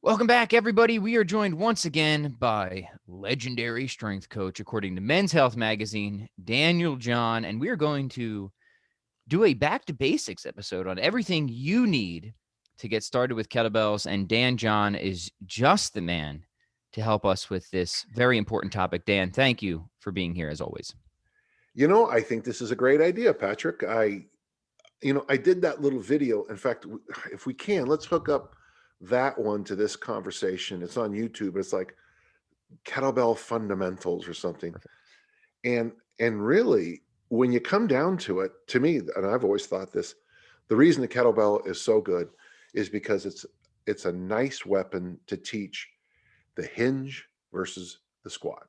Welcome back, everybody. We are joined once again by legendary strength coach, according to Men's Health Magazine, Daniel John, and we are going to do a back to basics episode on everything you need to get started with kettlebells. And Dan John is just the man to help us with this very important topic. Dan, thank you for being here as always. I think this is a great idea, Patrick. I did that little video. In fact, if we can, let's hook up that one to this conversation. It's on YouTube. It's like kettlebell fundamentals or something. Perfect. And really, when you come down to it, to me, and I've always thought this, the reason the kettlebell is so good is because it's a nice weapon to teach the hinge versus the squat.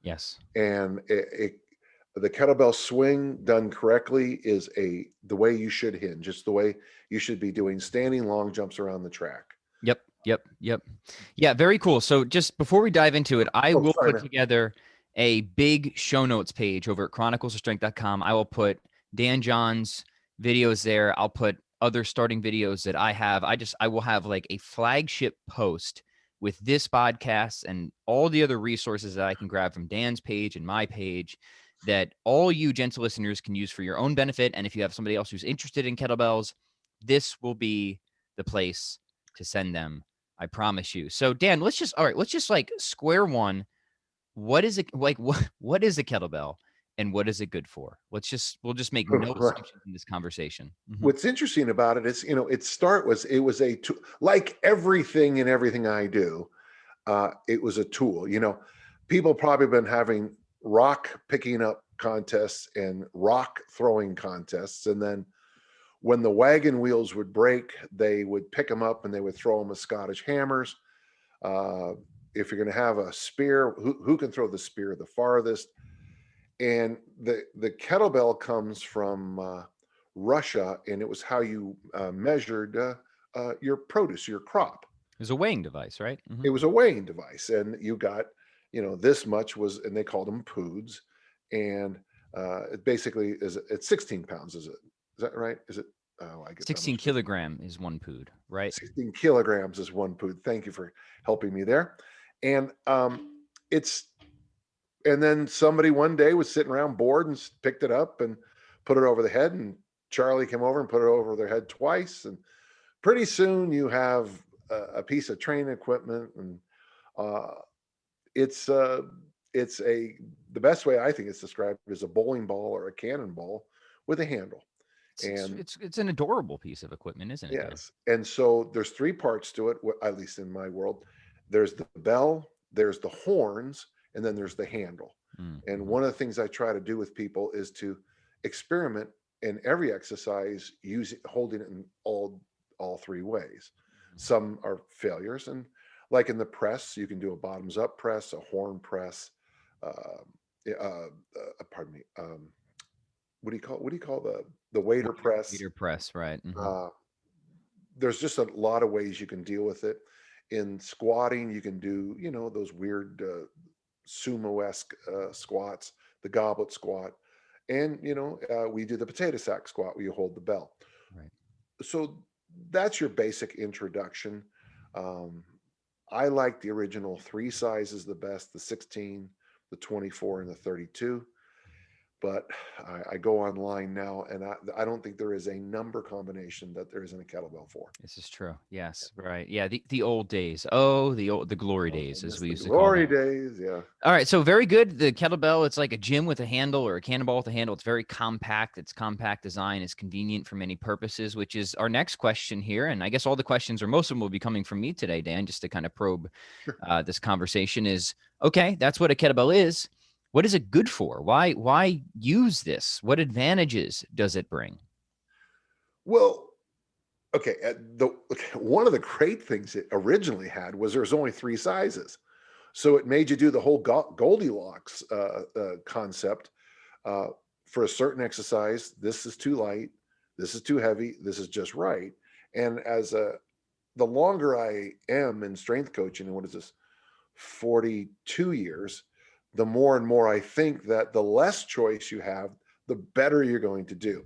Yes. And the kettlebell swing done correctly is the way you should hinge. It's the way you should be doing standing long jumps around the track. Yep. Yeah, very cool. So just before we dive into it, I will put together a big show notes page over at chroniclesofstrength.com. I will put Dan John's videos there. I'll put other starting videos that I have. I will have like a flagship post with this podcast and all the other resources that I can grab from Dan's page and my page that all you gentle listeners can use for your own benefit. And if you have somebody else who's interested in kettlebells, this will be the place to send them. I promise you. So Dan, let's just like square one. What is it like? What is a kettlebell and what is it good for? We'll just make no assumptions in this conversation. Mm-hmm. What's interesting about it is, it was a tool, like everything and everything I do. It was a tool. People probably been having rock picking up contests and rock throwing contests, and then when the wagon wheels would break, they would pick them up and they would throw them with Scottish hammers. If you're going to have a spear, who can throw the spear the farthest? And the kettlebell comes from Russia, and it was how you measured your produce, your crop. It was a weighing device, right? Mm-hmm. It was a weighing device, and you got, this much was, and they called them poods, and it basically it's 16 pounds. Is that right? Is it? Oh, I get 16 kilogram is one pood, right? 16 kilograms is one pood. Thank you for helping me there. And and then somebody one day was sitting around bored and picked it up and put it over the head, and Charlie came over and put it over their head twice. And pretty soon you have a piece of training equipment, and the best way I think it's described is a bowling ball or a cannonball with a handle. And it's an adorable piece of equipment, isn't it? Yes. And so there's three parts to it, at least in my world. There's the bell, there's the horns, and then there's the handle. Mm-hmm. And one of the things I try to do with people is to experiment in every exercise holding it in all three ways. Mm-hmm. Some are failures, and like in the press, you can do a bottoms up press, a horn press, pardon me. What do you call the waiter press? Waiter press, right. Mm-hmm. There's just a lot of ways you can deal with it. In squatting, you can do, those weird sumo-esque squats, the goblet squat. And, we do the potato sack squat where you hold the bell. Right. So that's your basic introduction. I like the original three sizes the best, the 16, the 24, and the 32. But I go online now, and I don't think there is a number combination that there isn't a kettlebell for. This is true. Yes, right. Yeah, the old days. Oh, the glory days, as we used to call them. Glory days, yeah. All right, so very good. The kettlebell, it's like a gym with a handle or a cannonball with a handle. It's very compact. Its compact design is convenient for many purposes, which is our next question here. And I guess all the questions, or most of them, will be coming from me today, Dan, just to kind of probe this conversation is, okay, that's what a kettlebell is. What is it good for? Why use this? What advantages does it bring? Well, okay. One of the great things it originally had was there was only three sizes. So it made you do the whole Goldilocks concept. For a certain exercise, this is too light, this is too heavy, this is just right. And the longer I am in strength coaching, and what is this, 42 years, the more and more I think that the less choice you have, the better you're going to do.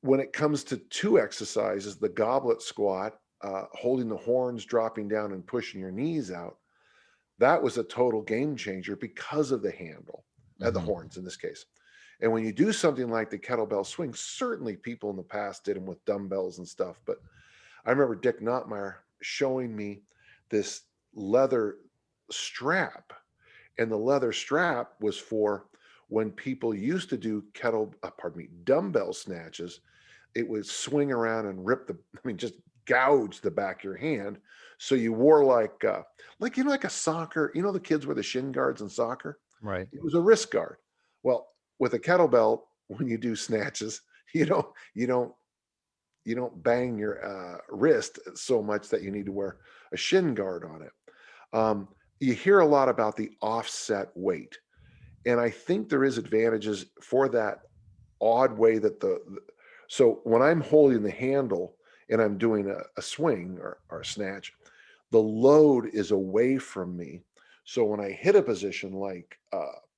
When it comes to two exercises, the goblet squat, holding the horns, dropping down and pushing your knees out, that was a total game changer because of the handle, the horns in this case. And when you do something like the kettlebell swing, certainly people in the past did them with dumbbells and stuff, but I remember Dick Notmeyer showing me this leather strap, and the leather strap was for when people used to do dumbbell snatches. It would swing around and just gouge the back of your hand. So you wore like a soccer, the kids wear the shin guards in soccer. Right. It was a wrist guard. Well, with a kettlebell, when you do snatches, you don't bang your wrist so much that you need to wear a shin guard on it. You hear a lot about the offset weight, and I think there is advantages for that odd way that so when I'm holding the handle and I'm doing a swing or a snatch, the load is away from me. So when I hit a position like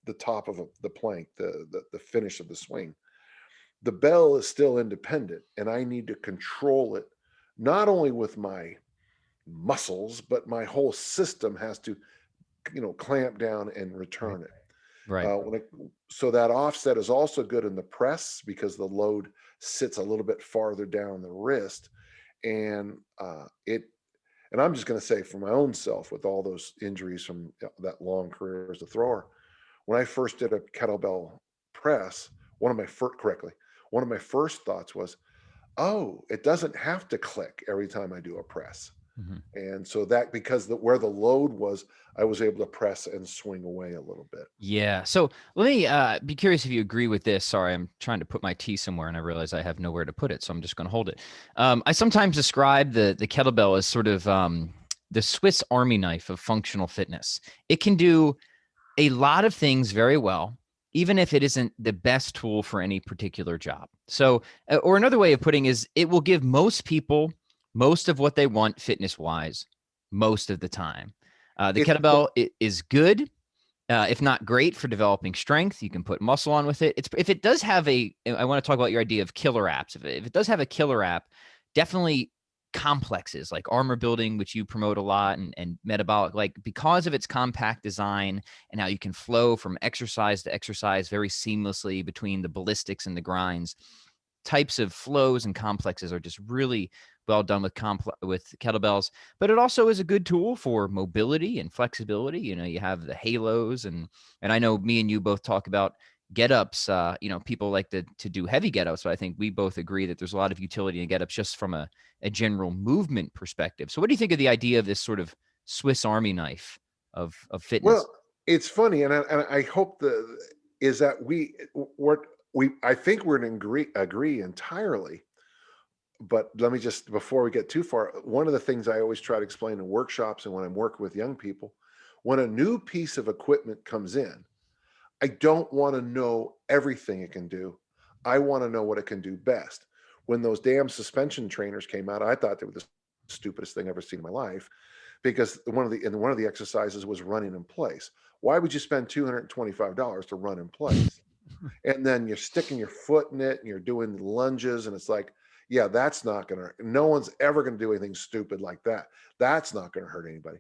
the top of the plank, the finish of the swing, the bell is still independent, and I need to control it not only with my muscles, but my whole system has to, clamp down and return it. Right. So that offset is also good in the press because the load sits a little bit farther down the wrist, and and I'm just going to say for my own self, with all those injuries from that long career as a thrower, when I first did a kettlebell press, one of my first thoughts was, oh, it doesn't have to click every time I do a press. And so that, because where the load was, I was able to press and swing away a little bit. Yeah. So let me be curious if you agree with this. Sorry, I'm trying to put my tea somewhere and I realize I have nowhere to put it. So I'm just going to hold it. I sometimes describe the kettlebell as sort of the Swiss Army knife of functional fitness. It can do a lot of things very well, even if it isn't the best tool for any particular job. So, or another way of putting is it will give most people most of what they want fitness wise most of the time. The kettlebell is good, if not great, for developing strength. You can put muscle on with it. If it does have I want to talk about your idea of killer apps. If it does have a killer app, definitely complexes like armor building, which you promote a lot, and metabolic, like because of its compact design and how you can flow from exercise to exercise very seamlessly between the ballistics and the grinds. Types of flows and complexes are just really well done with kettlebells, but it also is a good tool for mobility and flexibility. You have the halos, and I know me and you both talk about get-ups. People like to do heavy get-ups, but I think we both agree that there's a lot of utility in get-ups just from a general movement perspective. So what do you think of the idea of this sort of Swiss Army knife of fitness? Well, it's funny, and I hope is that I think we're going to agree entirely. But let me just, before we get too far, one of the things I always try to explain in workshops and when I'm working with young people, when a new piece of equipment comes in, I don't want to know everything it can do. I want to know what it can do best. When those damn suspension trainers came out, I thought they were the stupidest thing I've ever seen in my life, because one of the exercises was running in place. Why would you spend $225 to run in place? And then you're sticking your foot in it and you're doing lunges, and it's like, yeah, no one's ever going to do anything stupid like that. That's not going to hurt anybody.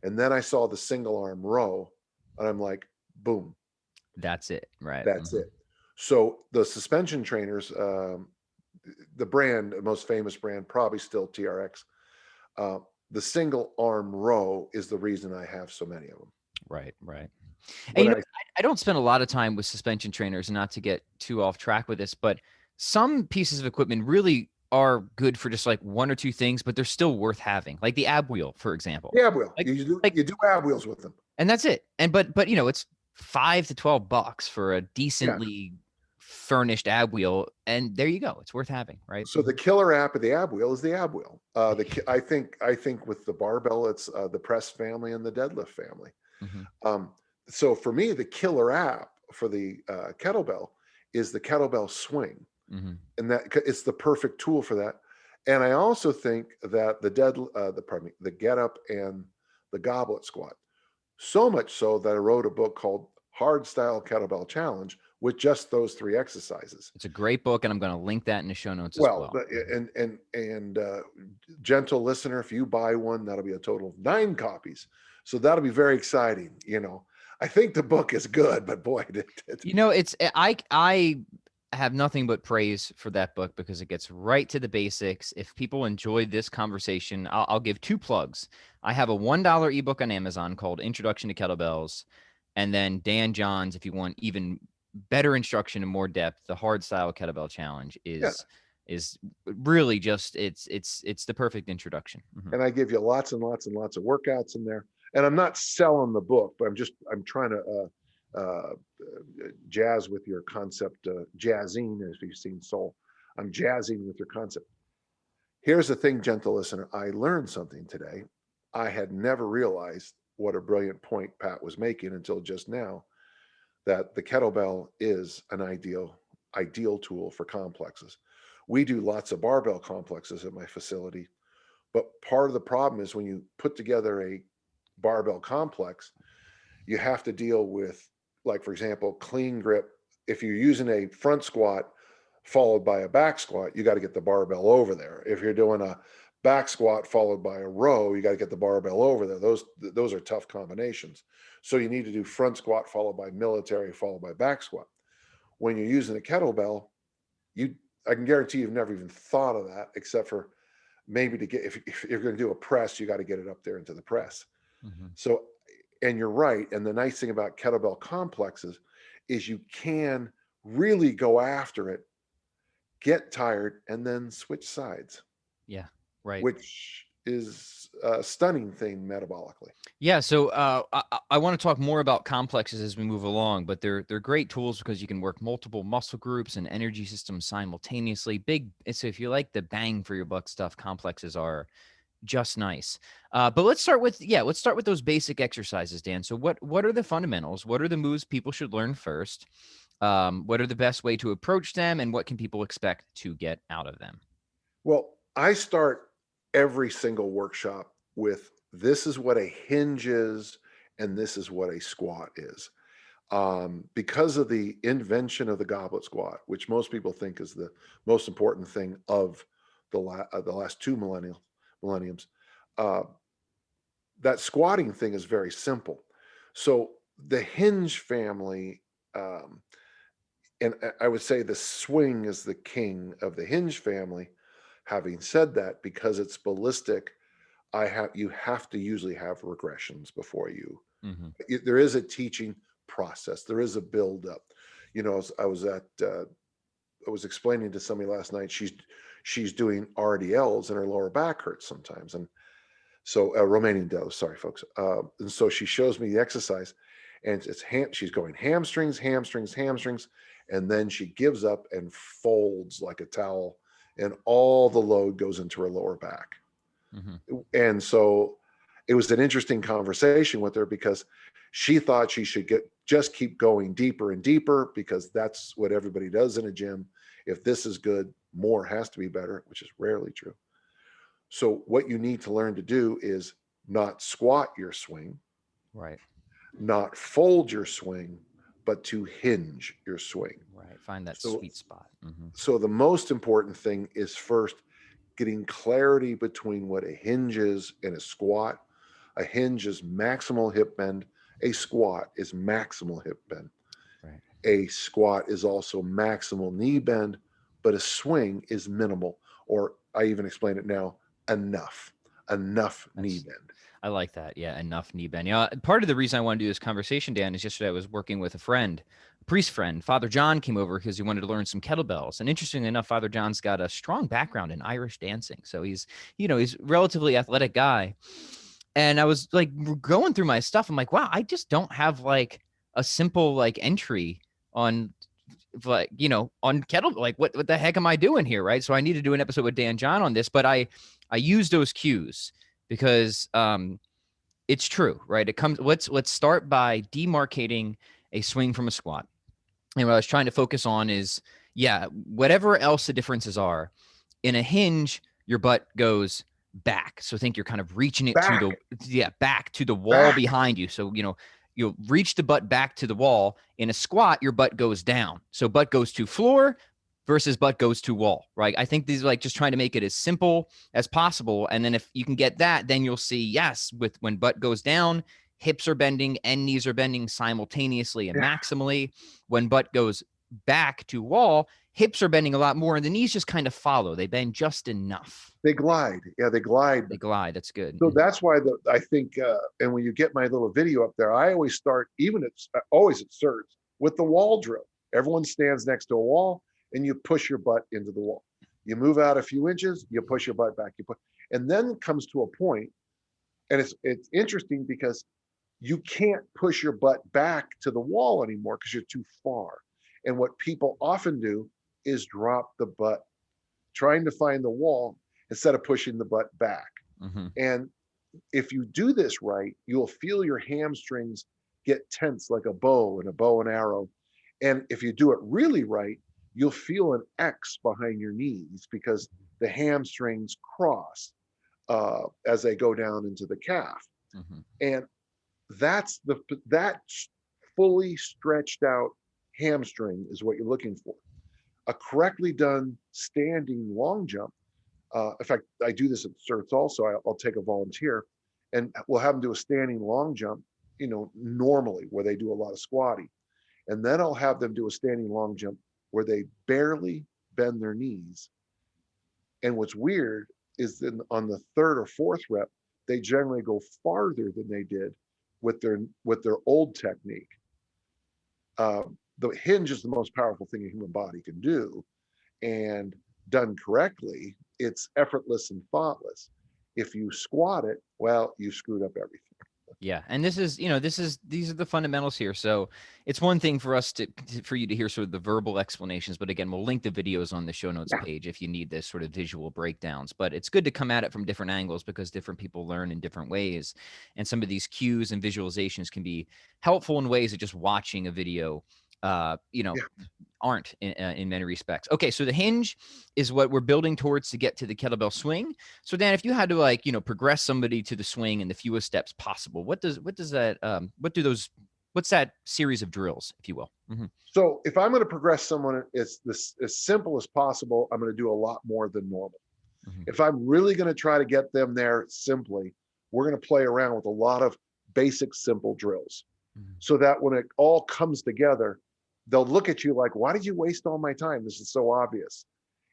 And then I saw the single arm row, and I'm like, boom. That's it, right? That's it. So the suspension trainers, the most famous brand, probably still TRX. The single arm row is the reason I have so many of them. Right. And I don't spend a lot of time with suspension trainers, not to get too off track with this, but some pieces of equipment really are good for just like one or two things, but they're still worth having. Like the ab wheel, for example. The ab wheel. Like, you do ab wheels with them. And that's it. And but it's $5 to $12 for a decently furnished ab wheel, and there you go. It's worth having, right? So the killer app of the ab wheel is the ab wheel. I think with the barbell, it's the press family and the deadlift family. So for me, the killer app for the kettlebell is the kettlebell swing, and that it's the perfect tool for that. And I also think that the get up and the goblet squat, so much so that I wrote a book called Hardstyle Kettlebell Challenge with just those 3 exercises. It's a great book, and I'm going to link that in the show notes as Well, well. and gentle listener, if you buy one, that'll be a total of 9 copies. So that'll be very exciting. You know, I think the book is good, but boy, you know, it's I have nothing but praise for that book because it gets right to the basics. If people enjoyed this conversation, I'll give 2 plugs. I have a $1 ebook on Amazon called Introduction to Kettlebells, and then Dan John's, if you want even better instruction and more depth, the Hardstyle Kettlebell Challenge is really just it's the perfect introduction. Mm-hmm. And I give you lots and lots and lots of workouts in there. And I'm not selling the book, but I'm trying to jazz with your concept, jazzing, as you've seen Soul. I'm jazzing with your concept. Here's the thing, gentle listener. I learned something today. I had never realized what a brilliant point Pat was making until just now, that the kettlebell is an ideal tool for complexes. We do lots of barbell complexes at my facility, but part of the problem is when you put together a barbell complex, you have to deal with, like, for example, clean grip. If you're using a front squat followed by a back squat, you got to get the barbell over there. If you're doing a back squat followed by a row, you got to get the barbell over there. Those are tough combinations. So you need to do front squat followed by military followed by back squat. When you're using a kettlebell, I can guarantee you've never even thought of that, except for maybe to get, if you're going to do a press, you got to get it up there into the press. Mm-hmm. So, and you're right. And the nice thing about kettlebell complexes is you can really go after it, get tired, and then switch sides. Yeah, right. Which is a stunning thing metabolically. Yeah, so I want to talk more about complexes as we move along, but they're great tools because you can work multiple muscle groups and energy systems simultaneously. So if you like the bang for your buck stuff, complexes are just nice. But let's start with those basic exercises, Dan. So what are the fundamentals? What are the moves people should learn first? What are the best way to approach them, and what can people expect to get out of them? Well, I start every single workshop with, this is what a hinge is, and this is what a squat is. Because of the invention of the goblet squat, which most people think is the most important thing of the last 2 millenniums, that squatting thing is very simple. So the hinge family, and I would say the swing is the king of the hinge family. Having said that, because it's ballistic, you have to usually have regressions before you. Mm-hmm. There is a teaching process. There is a build up. You know, I was explaining to somebody last night, she's doing RDLs and her lower back hurts sometimes. And so Romanian deadlift, sorry folks. And so she shows me the exercise, and she's going hamstrings, hamstrings, hamstrings. And then she gives up and folds like a towel, and all the load goes into her lower back. Mm-hmm. And so it was an interesting conversation with her, because she thought she should just keep going deeper and deeper, because that's what everybody does in a gym. If this is good, more has to be better, which is rarely true. So what you need to learn to do is not squat your swing, right? Not fold your swing, but to hinge your swing. Right. Find that sweet spot. Mm-hmm. So the most important thing is first getting clarity between what a hinge is and a squat. A hinge is maximal hip bend. A squat is maximal hip bend. Right. A squat is also maximal knee bend, but a swing is minimal, or I even explain it now, enough knee bend. I like that. Yeah, enough knee bend. Part of the reason I want to do this conversation, Dan, is yesterday I was working with a priest friend. Father John came over because he wanted to learn some kettlebells. And interestingly enough, Father John's got a strong background in Irish dancing. So he's a relatively athletic guy. And I was like going through my stuff. I'm like, wow, I just don't have like a simple like entry on on kettlebell. Like what the heck am I doing here? Right. So I need to do an episode with Dan John on this, but I use those cues because it's true, right? Let's start by demarcating a swing from a squat. And what I was trying to focus on is, whatever else the differences are, in a hinge, your butt goes back. So think you're kind of reaching it back to the wall behind you. So, you'll reach the butt back to the wall. In a squat, your butt goes down. So butt goes to floor versus butt goes to wall, right? I think these are like just trying to make it as simple as possible. And then if you can get that, then you'll see, yes, with when butt goes down, hips are bending and knees are bending simultaneously and maximally. When butt goes back to wall, hips are bending a lot more and the knees just kind of follow. They bend just enough. They glide. Yeah, they glide. They glide. That's good. So that's why I think, and when you get my little video up there, I always start, always at certs, with the wall drill. Everyone stands next to a wall and you push your butt into the wall. You move out a few inches, you push your butt back, and then it comes to a point, and it's interesting because you can't push your butt back to the wall anymore because you're too far. And what people often do is drop the butt, trying to find the wall instead of pushing the butt back. And if you do this right, you'll feel your hamstrings get tense like a bow and arrow. And if you do it really right, you'll feel an X behind your knees because the hamstrings cross as they go down into the calf. And that fully stretched out hamstring is what you're looking for. A correctly done standing long jump. In fact, I do this at certs also. I'll take a volunteer and we'll have them do a standing long jump, normally where they do a lot of squatting. And then I'll have them do a standing long jump where they barely bend their knees. And what's weird is then on the third or fourth rep, they generally go farther than they did with their old technique. The hinge is the most powerful thing a human body can do. And done correctly, it's effortless and thoughtless. If you squat it, well, you screwed up everything. Yeah. And these are the fundamentals here. So it's one thing for us for you to hear sort of the verbal explanations, but again, we'll link the videos on the show notes page if you need this sort of visual breakdowns, but it's good to come at it from different angles because different people learn in different ways. And some of these cues and visualizations can be helpful in ways of just watching a video, aren't in many respects. Okay, so the hinge is what we're building towards to get to the kettlebell swing. So Dan, if you had to progress somebody to the swing in the fewest steps possible, what's that series of drills, if you will? So if I'm going to progress someone as simple as possible, I'm going to do a lot more than normal. If I'm really going to try to get them there simply, we're going to play around with a lot of basic, simple drills so that when it all comes together, they'll look at you like, why did you waste all my time? This is so obvious.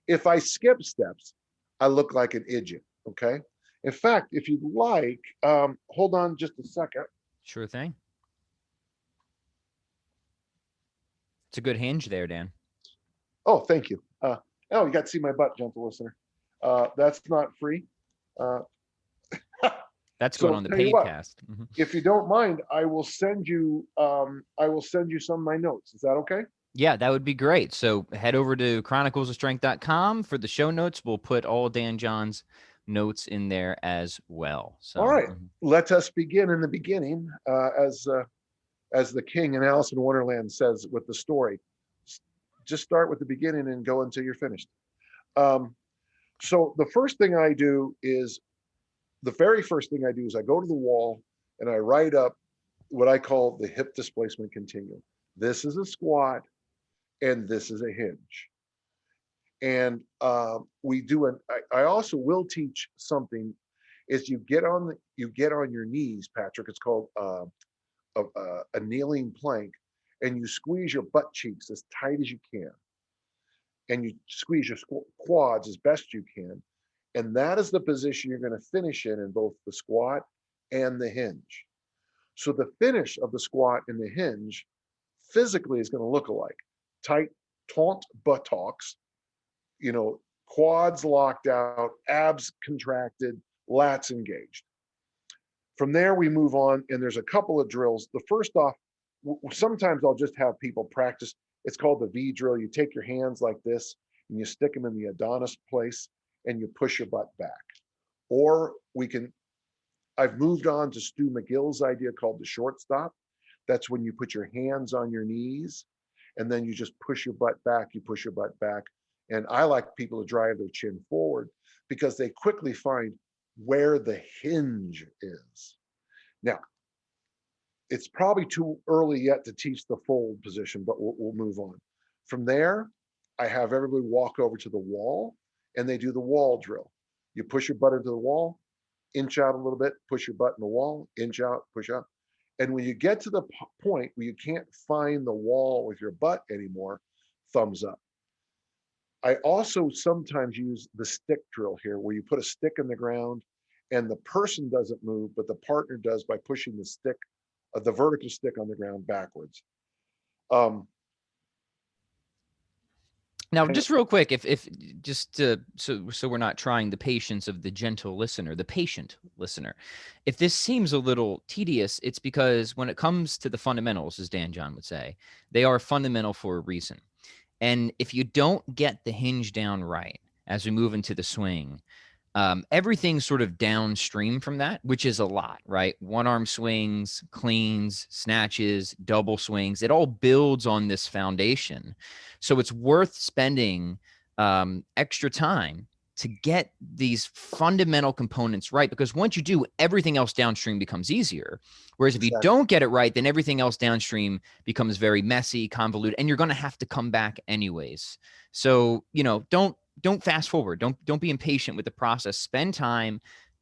If I skip steps, I look like an idiot, okay? In fact, if you'd like, hold on just a second. Sure thing. It's a good hinge there, Dan. Oh, thank you. You got to see my butt, gentle listener. That's not free. That's going on the paid cast. If you don't mind, I will send you some of my notes. Is that okay? Yeah, that would be great. So head over to chroniclesofstrength.com for the show notes. We'll put all Dan John's notes in there as well. So all right, let us begin in the beginning, as the king in Alice in Wonderland says with the story. Just start with the beginning and go until you're finished. So the very first thing I do is I go to the wall and I write up what I call the hip displacement continuum. This is a squat and this is a hinge. And I also will teach something is you get on your knees, Patrick. It's called a kneeling plank, and you squeeze your butt cheeks as tight as you can. And you squeeze your quads as best you can. And that is the position you're going to finish in both the squat and the hinge. So the finish of the squat and the hinge physically is going to look alike. Tight, taut buttocks, quads locked out, abs contracted, lats engaged. From there, we move on, and there's a couple of drills. The first off, sometimes I'll just have people practice. It's called the V drill. You take your hands like this, and you stick them in the Adonis place, and you push your butt back. Or I've moved on to Stu McGill's idea called the short stop. That's when you put your hands on your knees, and then you just push your butt back, And I like people to drive their chin forward because they quickly find where the hinge is. Now, It's probably too early yet to teach the fold position, but we'll move on. From there, I have everybody walk over to the wall and they do the wall drill. You push your butt into the wall, inch out a little bit, push your butt in the wall, inch out, push up. And when you get to the point where you can't find the wall with your butt anymore, thumbs up. I also sometimes use the stick drill here, where you put a stick in the ground and the person doesn't move, but the partner does by pushing the stick, the vertical stick on the ground backwards. Um, Now, just real quick, if just to, so we're not trying the patience of the gentle listener, the patient listener. If this seems a little tedious, it's because when it comes to the fundamentals, as Dan John would say, they are fundamental for a reason. And if you don't get the hinge down right as we move into the swing, everything's sort of downstream from that, which is a lot, right? One arm swings, cleans, snatches, double swings. It all builds on this foundation. So it's worth spending extra time to get these fundamental components right, because once you do, everything else downstream becomes easier. Whereas if you don't get it right, then everything else downstream becomes very messy, convoluted, and you're going to have to come back anyways. So, don't fast forward. Don't be impatient with the process. Spend time,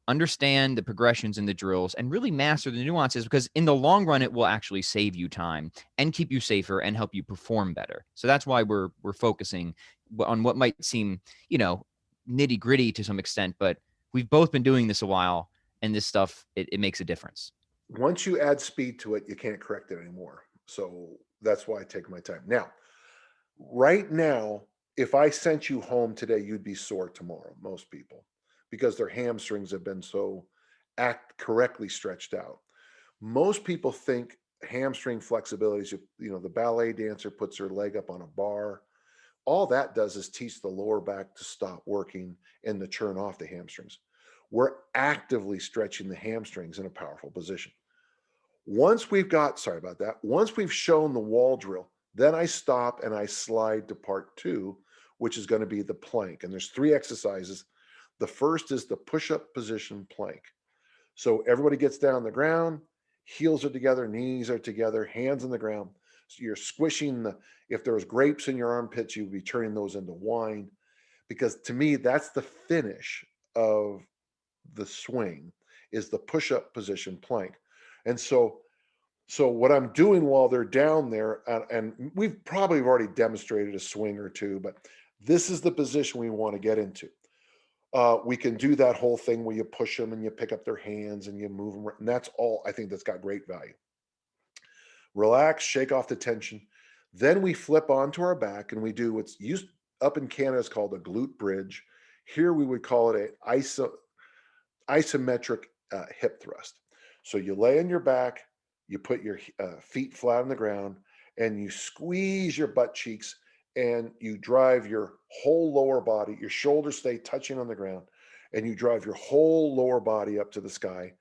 understand the progressions and the drills, and really master the nuances, because in the long run, it will actually save you time and keep you safer and help you perform better. So that's why we're focusing on what might seem, nitty gritty to some extent, but we've both been doing this a while, and this stuff, it makes a difference. Once you add speed to it, you can't correct it anymore. So that's why I take my time. Now, right now, if I sent you home today, you'd be sore tomorrow, most people, because their hamstrings have been so correctly stretched out. Most people think hamstring flexibility is, the ballet dancer puts her leg up on a bar. All that does is teach the lower back to stop working and to turn off the hamstrings. We're actively stretching the hamstrings in a powerful position. Once we've shown the wall drill, then I stop and I slide to part 2, which is going to be the plank. And there's 3 exercises. The first is the push-up position plank. So everybody gets down on the ground, heels are together, knees are together, hands on the ground. So you're squishing if there was grapes in your armpits, you'd be turning those into wine. Because to me, that's the finish of the swing, is the push-up position plank. And so what I'm doing while they're down there, and we've probably already demonstrated a swing or two, but this is the position we want to get into. We can do that whole thing where you push them and you pick up their hands and you move them. And that's all. I think that's got great value. Relax, shake off the tension. Then we flip onto our back and we do what's used up in Canada is called a glute bridge. Here we would call it a isometric hip thrust. So you lay on your back, you put your feet flat on the ground, and you squeeze your butt cheeks and you drive your whole lower body, your shoulders stay touching on the ground, and you drive your whole lower body up to the sky.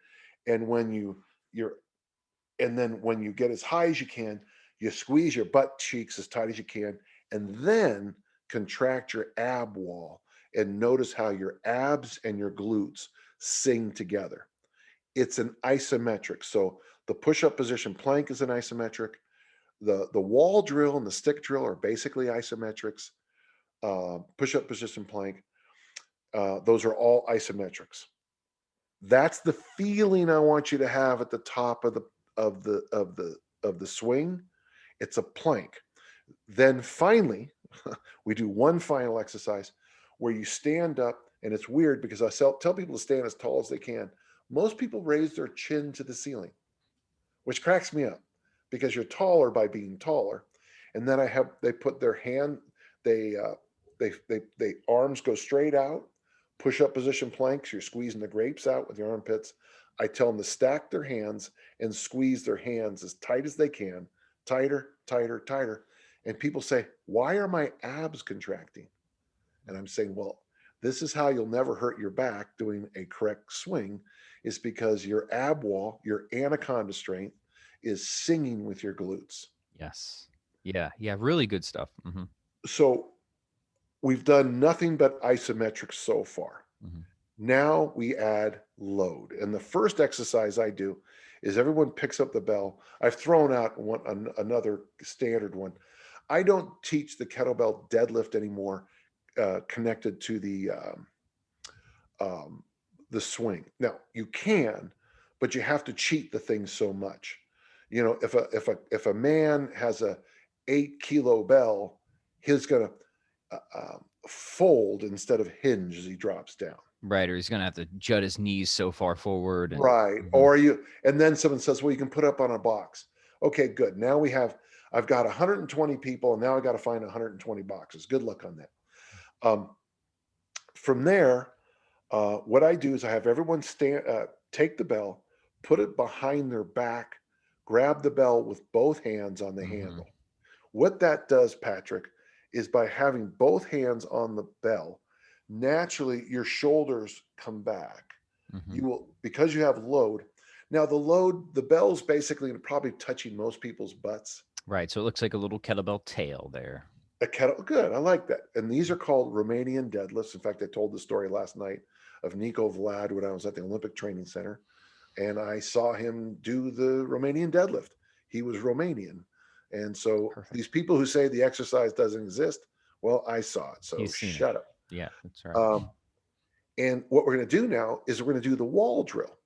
And when when you get as high as you can, you squeeze your butt cheeks as tight as you can, and then contract your ab wall and notice how your abs and your glutes sing together. It's an isometric. So the push-up position plank is an isometric. The wall drill and the stick drill are basically isometrics. Push-up position plank, those are all isometrics. That's the feeling I want you to have at the top of the swing. It's a plank. Then finally, we do one final exercise where you stand up, and it's weird because I tell people to stand as tall as they can. Most people raise their chin to the ceiling, which cracks me up because you're taller by being taller. And then they put their hand, they arms go straight out, push up position planks. You're squeezing the grapes out with your armpits. I tell them to stack their hands and squeeze their hands as tight as they can, tighter, tighter, tighter. And people say, why are my abs contracting? And I'm saying, well, this is how you'll never hurt your back doing a correct swing, is because your ab wall, your anaconda strength, is singing with your glutes. Yes. Yeah. Really good stuff. So we've done nothing but isometrics so far. Now we add load. And the first exercise I do is everyone picks up the bell. I've thrown out another standard one. I don't teach the kettlebell deadlift anymore, connected to the swing. Now you can, but you have to cheat the thing so much. You know, if a man has a 8 kilo bell, he's gonna fold instead of hinge as he drops down. Right, or he's gonna have to jut his knees so far forward. And, right. Or and then someone says, well, you can put up on a box. Okay, good. Now I've got 120 people, and now I got to find 120 boxes. Good luck on that. From there, what I do is I have everyone take the bell, put it behind their back, grab the bell with both hands on the handle. What that does, Patrick, is by having both hands on the bell, naturally your shoulders come back. You will, because you have load. Now the bell's basically probably touching most people's butts. Right. So it looks like a little kettlebell tail there. Good. I like that. And these are called Romanian deadlifts. In fact, I told the story last night of Nico Vlad when I was at the Olympic Training Center, and I saw him do the Romanian deadlift. He was Romanian. And so these people who say the exercise doesn't exist, well, I saw it. So shut up. Yeah, that's right. And what we're going to do now is we're going to do the wall drill.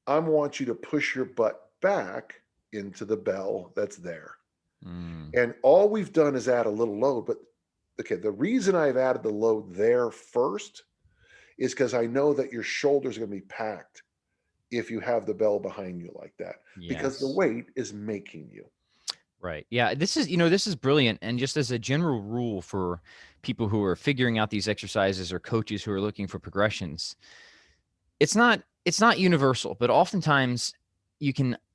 I want you to push your butt back into the bell that's there. And all we've done is add a little load. But okay, the reason I've added the load there first is because I know that your shoulders are going to be packed if you have the bell behind you like that, because the weight is making you. Right. Yeah. This is brilliant. And just as a general rule for people who are figuring out these exercises or coaches who are looking for progressions, it's not universal, but oftentimes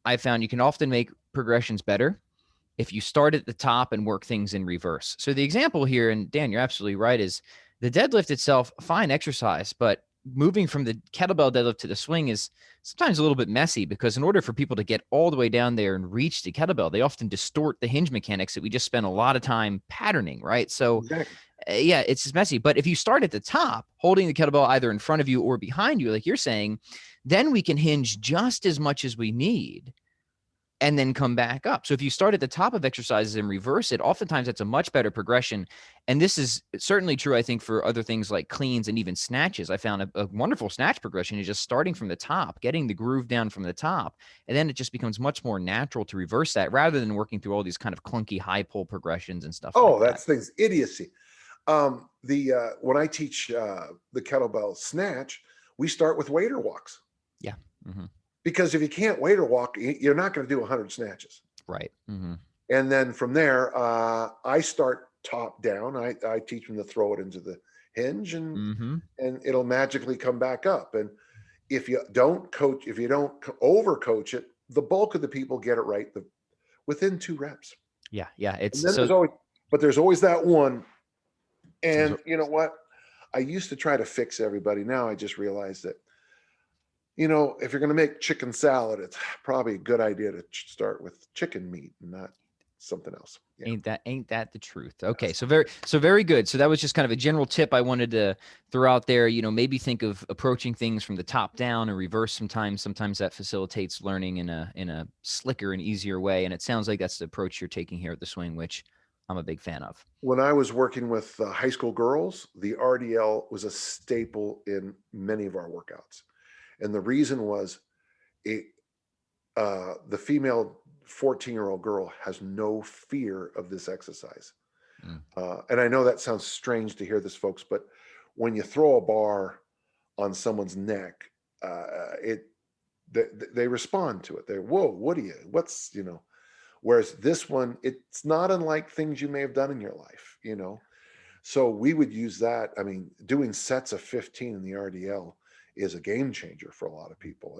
I've found you can often make progressions better if you start at the top and work things in reverse. So the example here, and Dan, you're absolutely right, is the deadlift itself, fine exercise, but moving from the kettlebell deadlift to the swing is sometimes a little bit messy, because in order for people to get all the way down there and reach the kettlebell, they often distort the hinge mechanics that we just spent a lot of time patterning, right? So yeah, it's just messy. But if you start at the top, holding the kettlebell either in front of you or behind you, like you're saying, then we can hinge just as much as we need and then come back up. So if you start at the top of exercises and reverse it, oftentimes that's a much better progression. And this is certainly true, I think, for other things like cleans and even snatches. I found a wonderful snatch progression is just starting from the top, getting the groove down from the top, and then it just becomes much more natural to reverse that rather than working through all these kind of clunky high pull progressions and stuff like that. That's things idiocy. When I teach the kettlebell snatch, we start with waiter walks. Yeah. Because if you can't waiter walk, you're not going to do 100 snatches. Right. And then from there, I start top down. I teach them to throw it into the hinge, and it'll magically come back up. And if you don't over coach it, the bulk of the people get it right within 2 reps. Yeah. It's there's always that one. And you know what? I used to try to fix everybody. Now I just realized that, if you're going to make chicken salad, it's probably a good idea to start with chicken meat and not something else. Yeah. Ain't that the truth? Okay. So very good. So that was just kind of a general tip I wanted to throw out there. Maybe think of approaching things from the top down or reverse sometimes. Sometimes that facilitates learning in a slicker and easier way. And it sounds like that's the approach you're taking here at the swing, which I'm a big fan of. When I was working with high school girls, the RDL was a staple in many of our workouts. And the reason was the female 14-year-old girl has no fear of this exercise. And I know that sounds strange to hear this, folks, but when you throw a bar on someone's neck, they respond to it. They're, whoa, whereas this one, it's not unlike things you may have done in your life, So we would use that. I mean, doing sets of 15 in the RDL is a game changer for a lot of people.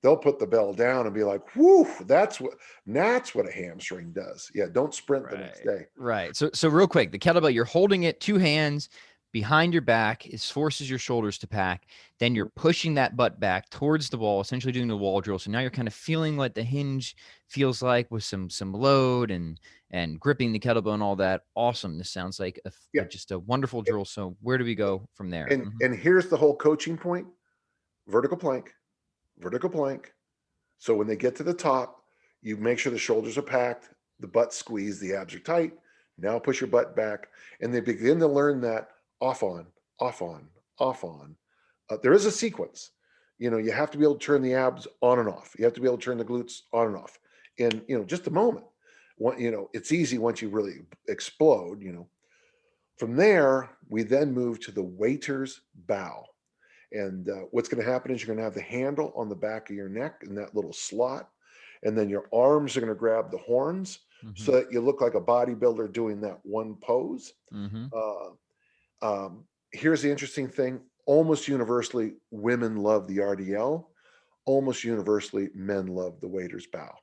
They'll put the bell down and be like, whoo, that's what a hamstring does. Yeah. Don't sprint the next day. Right. So real quick, the kettlebell, you're holding it 2 hands, behind your back. It forces your shoulders to pack. Then you're pushing that butt back towards the wall, essentially doing the wall drill. So now you're kind of feeling what the hinge feels like with some load and gripping the kettlebell and all that. Awesome. This sounds like Yeah. just a wonderful drill. So where do we go from there? And here's the whole coaching point: vertical plank, vertical plank. So when they get to the top, you make sure the shoulders are packed, the butt squeezed, the abs are tight. Now push your butt back, and they begin to learn that off on, off on, off on. There is a sequence. You have to be able to turn the abs on and off. You have to be able to turn the glutes on and off in just a moment. It's easy once you really explode. From there, we then move to the waiter's bow. And what's going to happen is you're going to have the handle on the back of your neck in that little slot. And then your arms are going to grab the horns so that you look like a bodybuilder doing that one pose. Here's the interesting thing. Almost universally, women love the RDL. Almost universally, men love the waiter's bow.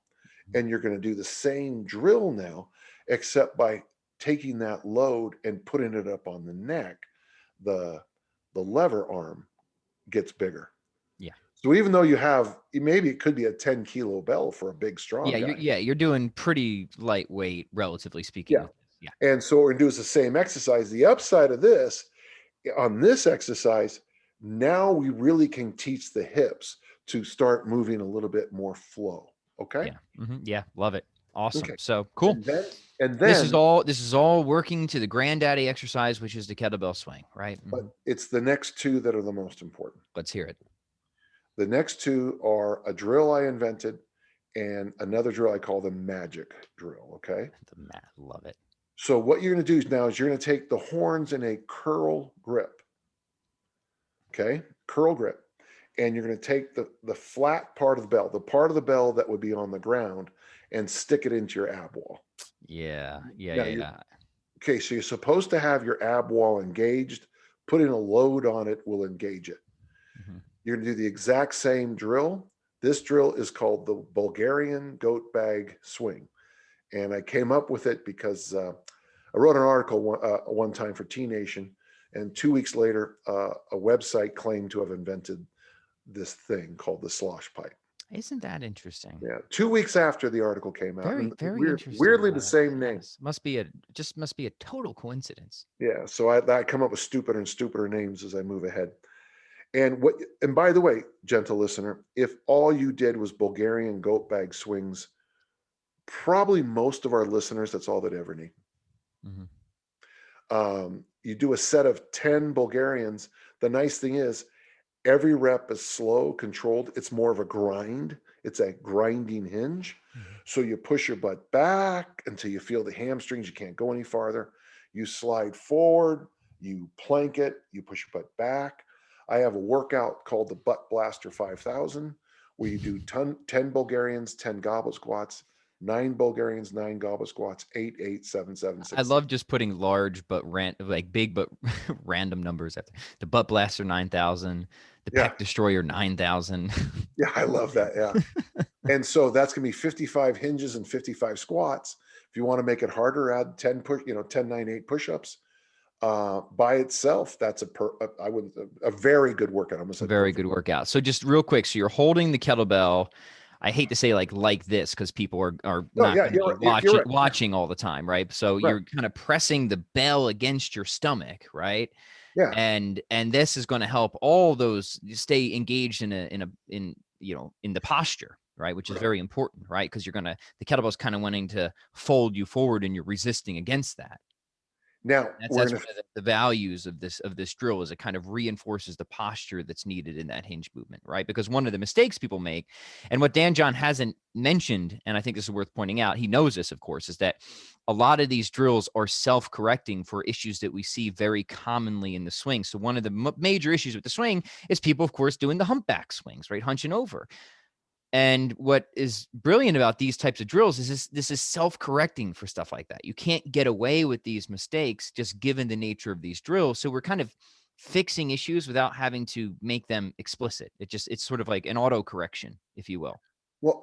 And you're going to do the same drill now, except by taking that load and putting it up on the neck. The lever arm gets bigger. Yeah. So even though maybe it could be a 10-kilo bell for a big, strong guy. You're doing pretty lightweight, relatively speaking. Yeah. And so what we're going to do is the same exercise. The upside of this, on this exercise, now we really can teach the hips to start moving a little bit more flow. Okay. Yeah. Yeah. Love it. Awesome. Okay. So cool. And then this is all working to the granddaddy exercise, which is the kettlebell swing, right? But it's the next two that are the most important. Let's hear it. The next two are a drill I invented and another drill I call the magic drill. Okay. Love it. So what you're going to do now is you're going to take the horns in a curl grip. Okay. Curl grip. And you're going to take the flat part of the bell, the part of the bell that would be on the ground, and stick it into your ab wall. Yeah. Okay. So you're supposed to have your ab wall engaged. Putting a load on it will engage it. You're going to do the exact same drill. This drill is called the Bulgarian goat bag swing. And I came up with it because I wrote an article one time for T Nation. And 2 weeks later, a website claimed to have invented this thing called the slosh pipe. Isn't that interesting? Yeah. 2 weeks after the article came out. Very interesting. Weirdly, the same name. Must be a total coincidence. Yeah. So I come up with stupider and stupider names as I move ahead. And by the way, gentle listener, if all you did was Bulgarian goat bag swings, probably most of our listeners, that's all they'd ever need. You do a set of 10 Bulgarians. The nice thing is every rep is slow, controlled. It's more of a grind. It's a grinding hinge. So you push your butt back until you feel the hamstrings. You can't go any farther. You slide forward, you plank it, you push your butt back. I have a workout called the Butt Blaster 5000, where you do 10 Bulgarians, 10 goblet squats, 9 Bulgarians, 9 goblet squats, 8, 8, 7, 7, 6. I love just putting large but big but random numbers after the Butt Blaster 9000, the Pec Destroyer 9000. Yeah, I love that. Yeah. And so that's going to be 55 hinges and 55 squats. If you want to make it harder, add 10 10, 9, 8 push-ups. By itself, that's a very good workout. Almost a very good workout. So just real quick, so you're holding the kettlebell. I hate to say like this because people are not watching all the time, right? So you're kind of pressing the bell against your stomach, right? Yeah. And this is going to help all those stay engaged in the posture, right? Which is very important, right? Because the kettlebell's kind of wanting to fold you forward and you're resisting against that. Now that's one of the values of this drill is it kind of reinforces the posture that's needed in that hinge movement, right? Because one of the mistakes people make, and what Dan John hasn't mentioned, and I think this is worth pointing out, he knows this, of course, is that a lot of these drills are self-correcting for issues that we see very commonly in the swing. So one of the major issues with the swing is people, of course, doing the humpback swings, right? Hunching over. And what is brilliant about these types of drills is this is self-correcting for stuff like that. You can't get away with these mistakes just given the nature of these drills. So we're kind of fixing issues without having to make them explicit. It's sort of like an auto correction, if you will. Well,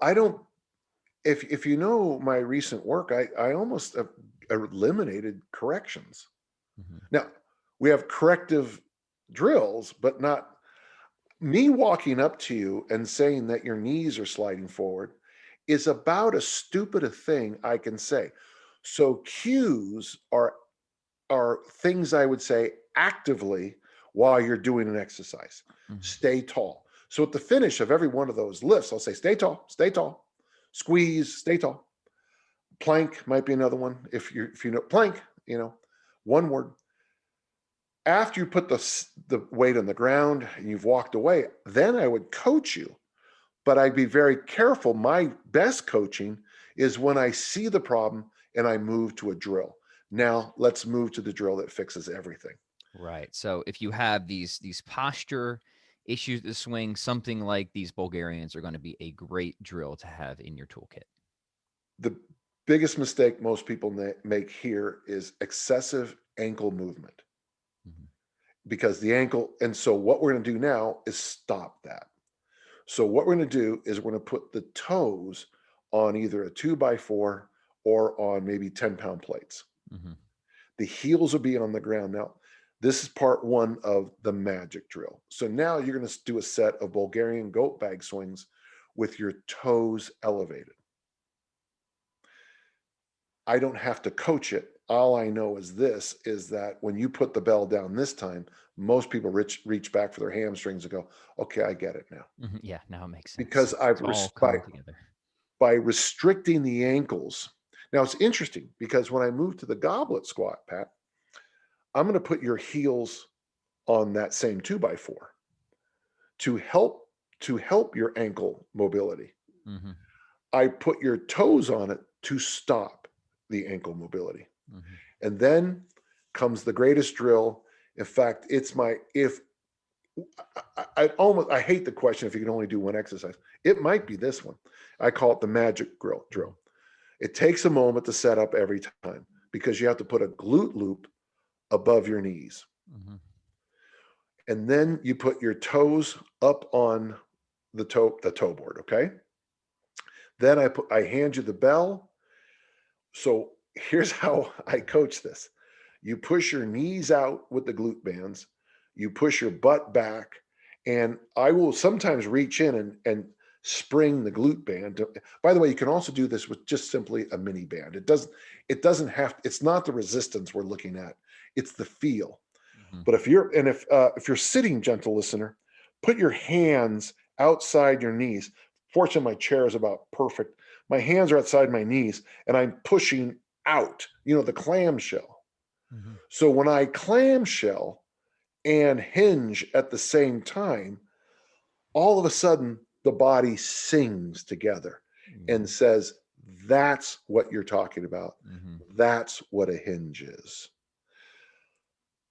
if you know my recent work, I almost eliminated corrections. Now, We have corrective drills, but not me walking up to you and saying that your knees are sliding forward is about as stupid a thing I can say. So cues are things I would say actively while you're doing an exercise. Stay tall. So at the finish of every one of those lifts, I'll say, stay tall, squeeze, stay tall. Plank might be another one. If you know plank, one word. After you put the weight on the ground and you've walked away, then I would coach you. But I'd be very careful. My best coaching is when I see the problem and I move to a drill. Now let's move to the drill that fixes everything. Right. So if you have these posture issues with the swing, something like these Bulgarians are going to be a great drill to have in your toolkit. The biggest mistake most people make here is excessive ankle movement. Because the ankle, and so what we're going to do now is stop that. So what we're going to do is we're going to put the toes on either a 2x4 or on maybe 10-pound plates. The heels will be on the ground. Now, this is part one of the magic drill. So now you're going to do a set of Bulgarian goat bag swings with your toes elevated. I don't have to coach it. All I know is that when you put the bell down this time, most people reach back for their hamstrings and go, okay, I get it now. Yeah, now it makes sense. Because by restricting the ankles. Now it's interesting because when I move to the goblet squat, Pat, I'm going to put your heels on that same 2x4 to help your ankle mobility. I put your toes on it to stop the ankle mobility. And then comes the greatest drill. In fact, I hate the question if you can only do one exercise. It might be this one. I call it the magic drill. It takes a moment to set up every time because you have to put a glute loop above your knees. And then you put your toes up on the toe board, okay? Then I hand you the bell. So here's how I coach this. You push your knees out with the glute bands, you push your butt back, and I will sometimes reach in and spring the glute band. By the way, you can also do this with just simply a mini band. It's not the resistance we're looking at, it's the feel. But if you're sitting, gentle listener, put your hands outside your knees. Fortunately, my chair is about perfect. My hands are outside my knees and I'm pushing out, the clamshell. So when I clamshell and hinge at the same time, all of a sudden the body sings together and says, that's what you're talking about. That's what a hinge is.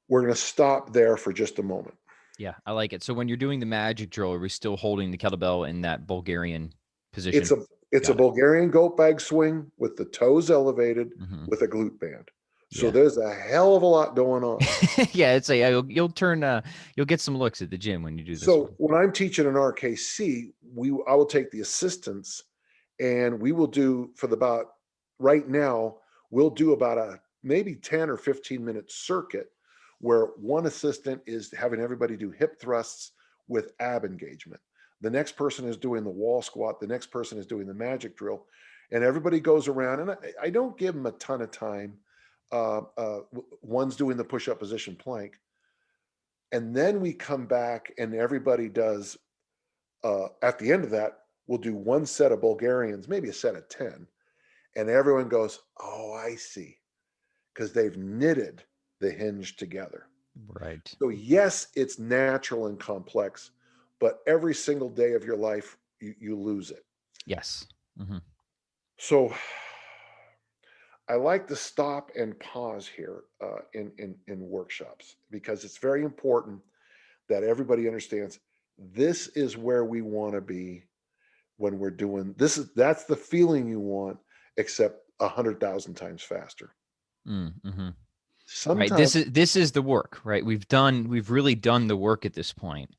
We're going to stop there for just a moment. Yeah, I like it. So when you're doing the magic drill, are we still holding the kettlebell in that Bulgarian position? It's a Bulgarian goat bag swing with the toes elevated with a glute band. So there's a hell of a lot going on. Yeah, you'll get some looks at the gym when you do this. So when I'm teaching an RKC, I will take the assistants and we will do right now, we'll do about a maybe 10 or 15 minute circuit where one assistant is having everybody do hip thrusts with ab engagement. The next person is doing the wall squat. The next person is doing the magic drill. And everybody goes around, and I don't give them a ton of time. One's doing the push-up position plank. And then we come back and everybody does, at the end of that, we'll do one set of Bulgarians, maybe a set of 10. And everyone goes, oh, I see. Because they've knitted the hinge together. Right. So yes, it's natural and complex, but every single day of your life, you lose it. Yes. So I like to stop and pause here in workshops because it's very important that everybody understands this is where we want to be when we're doing this. That's the feeling you want, except 100,000 times faster. Sometimes right. This is the work, right? We've really done the work at this point.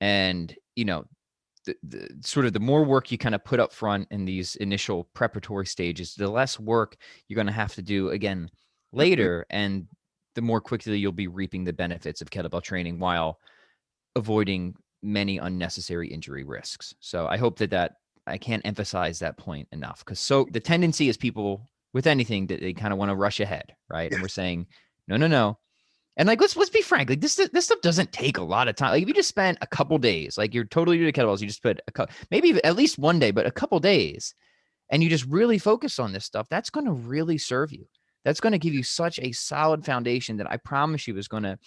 And, the sort of the more work you kind of put up front in these initial preparatory stages, the less work you're going to have to do again later. And the more quickly you'll be reaping the benefits of kettlebell training while avoiding many unnecessary injury risks. So I hope that I can't emphasize that point enough, because so the tendency is people with anything that they kind of want to rush ahead, right? And we're saying, no. And like, let's be frank, like this stuff doesn't take a lot of time. Like if you just spend a couple days, like you're totally new to kettlebells, you just put maybe at least one day, but a couple days, and you just really focus on this stuff, that's going to really serve you. That's going to give you such a solid foundation that I promise you is going to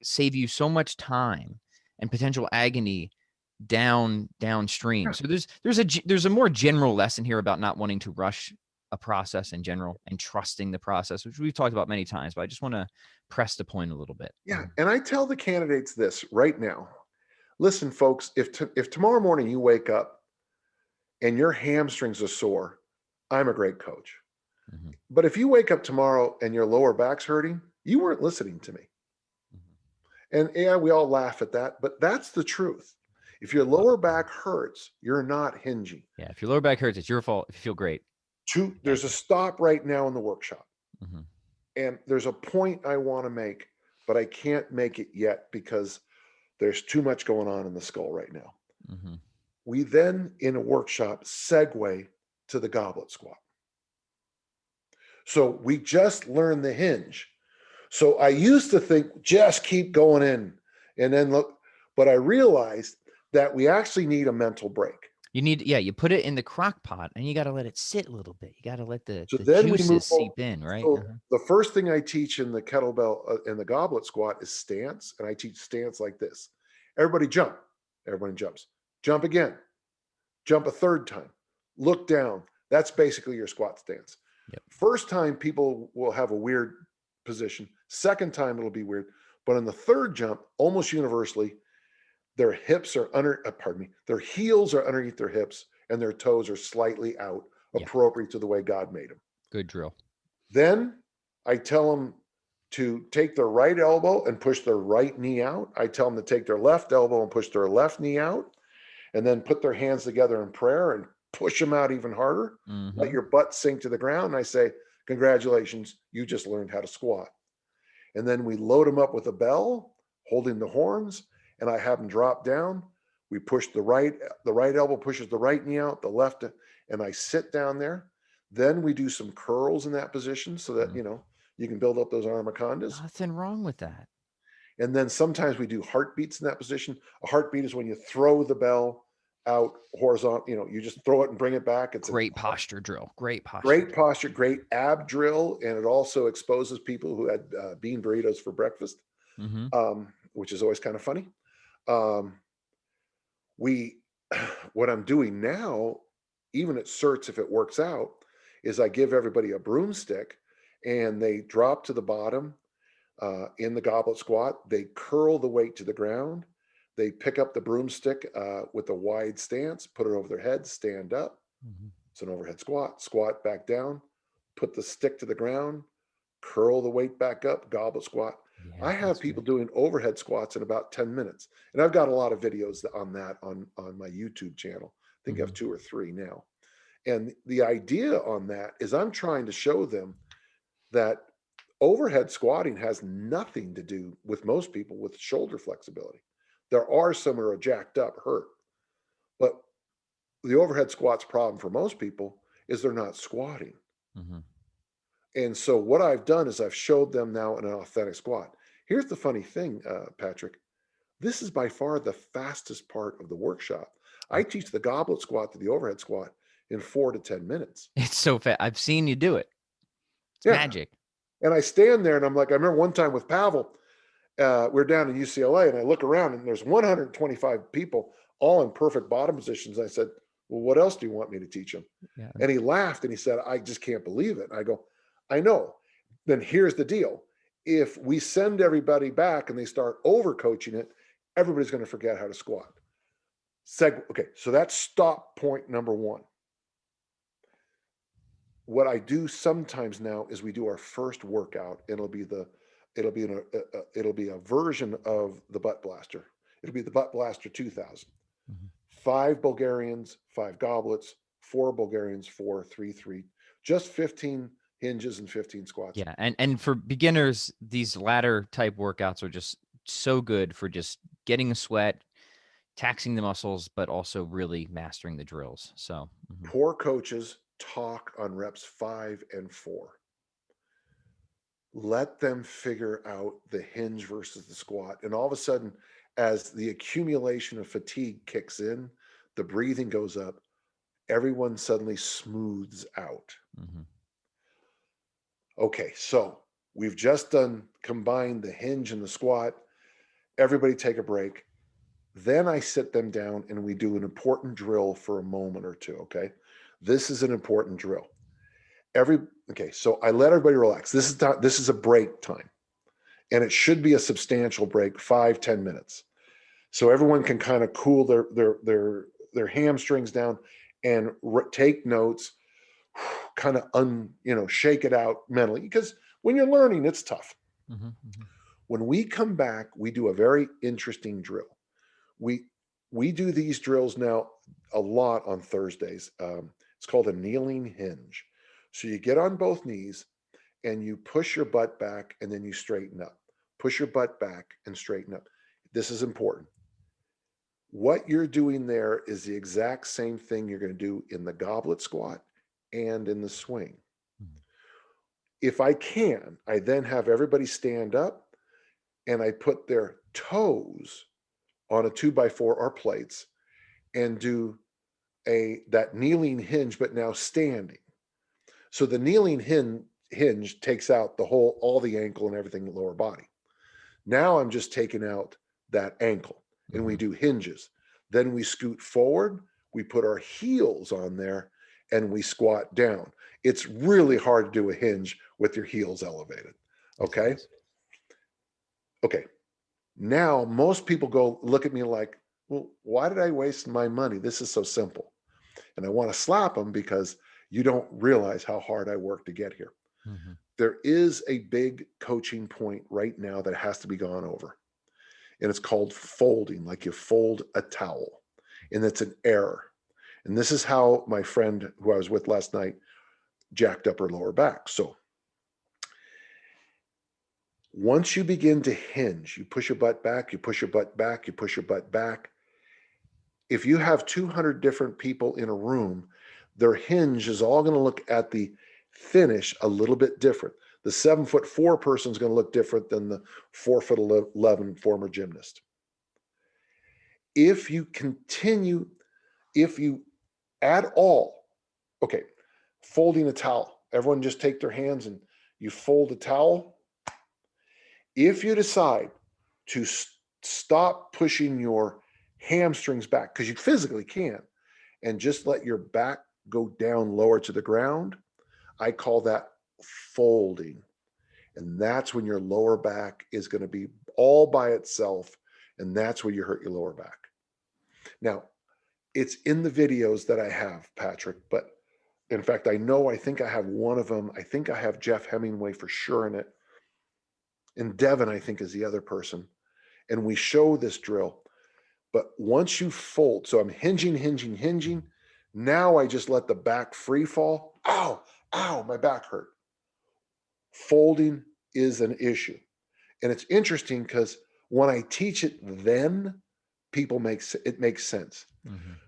save you so much time and potential agony downstream. So there's a more general lesson here about not wanting to rush a process in general and trusting the process, which we've talked about many times, but I just want to press the point a little bit. Yeah. And I tell the candidates this right now. Listen, folks, if tomorrow morning you wake up and your hamstrings are sore, I'm a great coach. Mm-hmm. But if you wake up tomorrow and your lower back's hurting, you weren't listening to me. Mm-hmm. And yeah, we all laugh at that, but that's the truth. If your lower back hurts, you're not hinging. Yeah, if your lower back hurts, it's your fault if you feel great. There's a stop right now in the workshop. Mm-hmm. And there's a point I want to make, but I can't make it yet because there's too much going on in the skull right now. Mm-hmm. We then, in a workshop, segue to the goblet squat. So we just learned the hinge. So I used to think, just keep going in and then look, but I realized that we actually need a mental break. You put it in the crock pot and you got to let it sit a little bit. You got to let the juices seep in, right? So the first thing I teach in the kettlebell in the goblet squat is stance. And I teach stance like this. Everybody jump. Everybody jumps. Jump again. Jump a third time. Look down. That's basically your squat stance. Yep. First time people will have a weird position. Second time it'll be weird. But in the third jump, almost universally, their hips are their heels are underneath their hips and their toes are slightly out, appropriate to the way God made them. Good drill. Then I tell them to take their right elbow and push their right knee out. I tell them to take their left elbow and push their left knee out, and then put their hands together in prayer and push them out even harder. Mm-hmm. Let your butt sink to the ground. And I say, congratulations, you just learned how to squat. And then we load them up with a bell, holding the horns, and I have them drop down. We push the right elbow pushes the right knee out, the left, and I sit down there. Then we do some curls in that position so that, you can build up those armacondas. Nothing wrong with that. And then sometimes we do heartbeats in that position. A heartbeat is when you throw the bell out horizontal, you just throw it and bring it back. It's great posture drill. Great posture, great ab drill. And it also exposes people who had bean burritos for breakfast, which is always kind of funny. What I'm doing now, even at certs, if it works out, is I give everybody a broomstick and they drop to the bottom in the goblet squat. They curl the weight to the ground. They pick up the broomstick with a wide stance, put it over their head, stand up. Mm-hmm. It's an overhead squat back down, put the stick to the ground, curl the weight back up, goblet squat. Yeah, I have people doing overhead squats in about 10 minutes. And I've got a lot of videos on that on my YouTube channel. I think I have 2 or 3 now. And the idea on that is I'm trying to show them that overhead squatting has nothing to do with most people with shoulder flexibility. There are some who are jacked up, hurt. But the overhead squat's problem for most people is they're not squatting. Mm-hmm. And so what I've done is I've showed them now an authentic squat. Here's the funny thing, Patrick. This is by far the fastest part of the workshop. I teach the goblet squat to the overhead squat in 4 to 10 minutes. It's so fast. I've seen you do it. It's magic. And I stand there and I'm like, I remember one time with Pavel, we're down in UCLA and I look around and there's 125 people all in perfect bottom positions. I said, well, what else do you want me to teach them? Yeah. And he laughed and he said, I just can't believe it. And I go, I know. Then here's the deal. If we send everybody back and they start overcoaching it, everybody's going to forget how to squat. Okay, so that's stop point number 1. What I do sometimes now is we do our first workout. It'll be a version of the butt blaster. It'll be the butt blaster 2000. Mm-hmm. 5 Bulgarians, 5 goblets, 4 Bulgarians, 4, 3, 3, just 15 hinges and 15 squats. Yeah. And for beginners, these ladder type workouts are just so good for just getting a sweat, taxing the muscles, but also really mastering the drills. So Poor coaches talk on reps 5 and 4. Let them figure out the hinge versus the squat. And all of a sudden, as the accumulation of fatigue kicks in, the breathing goes up, everyone suddenly smooths out. Okay, so we've just combined the hinge and the squat. Everybody take a break. Then I sit them down and we do an important drill for a moment or two, okay? This is an important drill. Okay, so I let everybody relax. This is a break time. And it should be a substantial break, 5-10 minutes. So everyone can kind of cool their hamstrings down and take notes, kind of shake it out mentally, because when you're learning, it's tough. When we come back, we do a very interesting drill. We do these drills now a lot on Thursdays. It's called a kneeling hinge. So you get on both knees and you push your butt back and then you straighten up. Push your butt back and straighten up. This is important. What you're doing there is the exact same thing you're going to do in the goblet squat and in the swing. If I can, I then have everybody stand up and I put their toes on a 2x4 or plates and do that kneeling hinge, but now standing. So the kneeling hinge takes out all the ankle and everything in the lower body. Now I'm just taking out that ankle and we do hinges. Then we scoot forward, we put our heels on there and we squat down. It's really hard to do a hinge with your heels elevated. Okay. Okay. Now most people go look at me like, well, why did I waste my money? This is so simple. And I want to slap them because you don't realize how hard I work to get here. There is a big coaching point right now that has to be gone over. And it's called folding, like you fold a towel. And it's an error. And this is how my friend who I was with last night jacked up her lower back. So once you begin to hinge, you push your butt back, you push your butt back, you push your butt back. If you have 200 different people in a room, their hinge is all going to look at the finish a little bit different. The 7'4" person is going to look different than the 4'11" former gymnast. If you add all, okay, folding a towel, everyone just take their hands and you fold a towel. If you decide to stop pushing your hamstrings back, because you physically can, and just let your back go down lower to the ground, I call that folding. And that's when your lower back is going to be all by itself. And that's where you hurt your lower back. Now, it's in the videos that I have, Patrick, but in fact, I think I have one of them. I think I have Jeff Hemingway for sure in it. And Devin, I think, is the other person. And we show this drill. But once you fold, so I'm hinging. Now I just let the back free fall. Ow, my back hurt. Folding is an issue. And it's interesting because when I teach it, then it makes sense.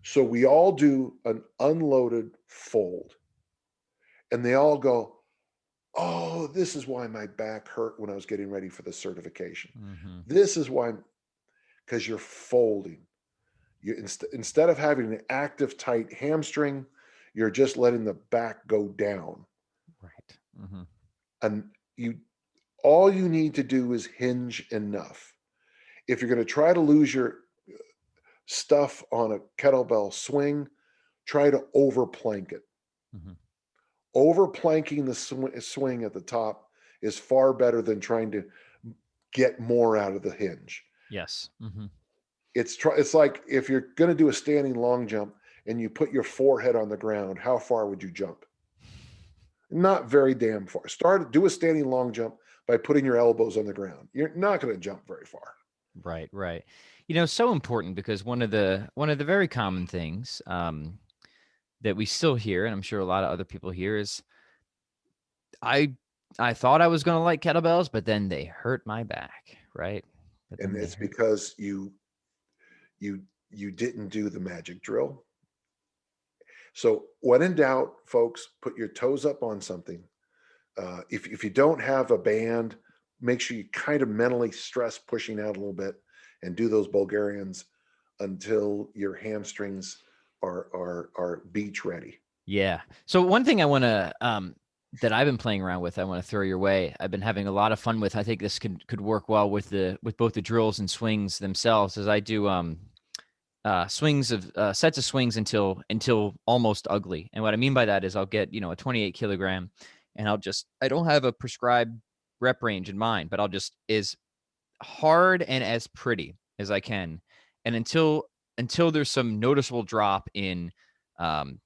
So we all do an unloaded fold. And they all go, oh, this is why my back hurt when I was getting ready for the certification. This is why, because you're folding. Instead of having an active, tight hamstring, you're just letting the back go down. Right. And all you need to do is hinge enough. If you're going to try to lose your stuff on a kettlebell swing, try to overplank it. Overplanking the swing at the top is far better than trying to get more out of the hinge. Yes. It's like if you're going to do a standing long jump and you put your forehead on the ground, how far would you jump? Not very damn far. Do a standing long jump by putting your elbows on the ground. You're not going to jump very far. Right. So important, because one of the very common things that we still hear, and I'm sure a lot of other people hear, is I thought I was going to like kettlebells, but then they hurt my back, right? But And then they it's hurt. because you didn't do the magic drill. So when in doubt, folks, put your toes up on something. If you don't have a band, make sure you kind of mentally stress pushing out a little bit and do those Bulgarians until your hamstrings are beach ready. Yeah. So one thing I want to that I've been playing around with, I want to throw your way. I've been having a lot of fun with. I think this could work well with both the drills and swings themselves, as I do swings of sets of swings until almost ugly. And what I mean by that is I'll get, a 28 kilogram, and I don't have a prescribed rep range in mind, but I'll just as hard and as pretty as I can, and until there's some noticeable drop in um,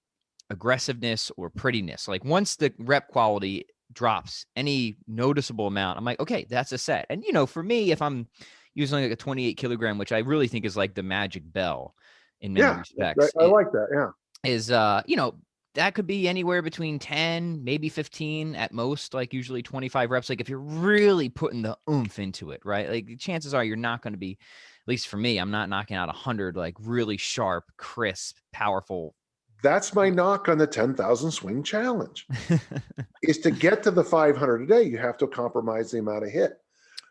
aggressiveness or prettiness. Like once the rep quality drops any noticeable amount, I'm like, okay, that's a set. And for me, if I'm using like a 28 kilogram, which I really think is like the magic bell in many respects, I like that. Yeah. is that could be anywhere between 10, maybe 15 at most, like usually 25 reps. Like if you're really putting the oomph into it, right? Like chances are you're not going to be, at least for me, I'm not knocking out 100 like really sharp, crisp, powerful. That's my knock on the 10,000 swing challenge is to get to the 500 a day. You have to compromise the amount of hit.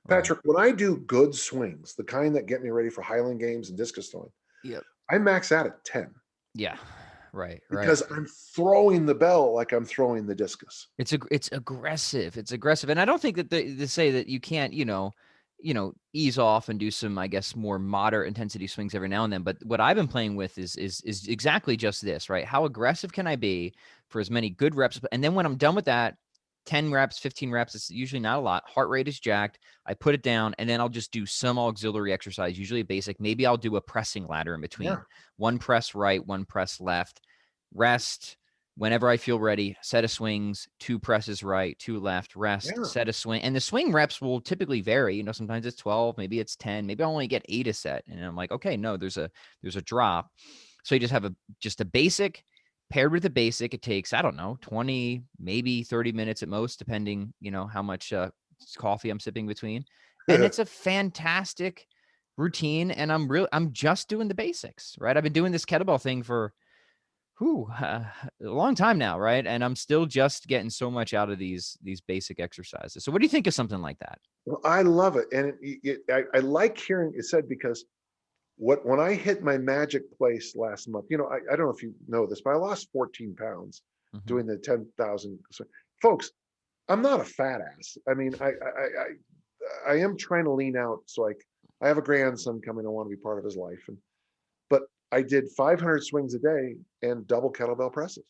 Patrick, when I do good swings, the kind that get me ready for Highland games and discus throwing, Yep. I max out at 10. Yeah. Right. Because I'm throwing the bell like I'm throwing the discus. It's aggressive. It's aggressive. And I don't think that they say that you can't, ease off and do some, I guess, more moderate intensity swings every now and then. But what I've been playing with is exactly just this, right? How aggressive can I be for as many good reps? And then when I'm done with that, 10 reps, 15 reps, it's usually not a lot. Heart rate is jacked. I put it down, and then I'll just do some auxiliary exercise, usually basic. Maybe I'll do a pressing ladder in between. Yeah. One press right, one press left, rest. Whenever I feel ready, set of swings, 2 presses right, 2 left, rest, set a swing. And the swing reps will typically vary. Sometimes it's 12, maybe it's 10, maybe I only get 8 a set. And I'm like, okay, no, there's a drop. So you just have a basic paired with a basic. It takes, I don't know, 20, maybe 30 minutes at most, depending, how much coffee I'm sipping between. And it's a fantastic routine. And I'm just doing the basics, right? I've been doing this kettlebell thing for a long time now, right? And I'm still just getting so much out of these basic exercises. So what do you think of something like that? Well, I love it. And I like hearing it said because when I hit my magic place last month, I don't know if you know this, but I lost 14 pounds doing the 10,000. Folks, I'm not a fat ass. I mean, I am trying to lean out. So I have a grandson coming. I want to be part of his life. But I did 500 swings a day and double kettlebell presses.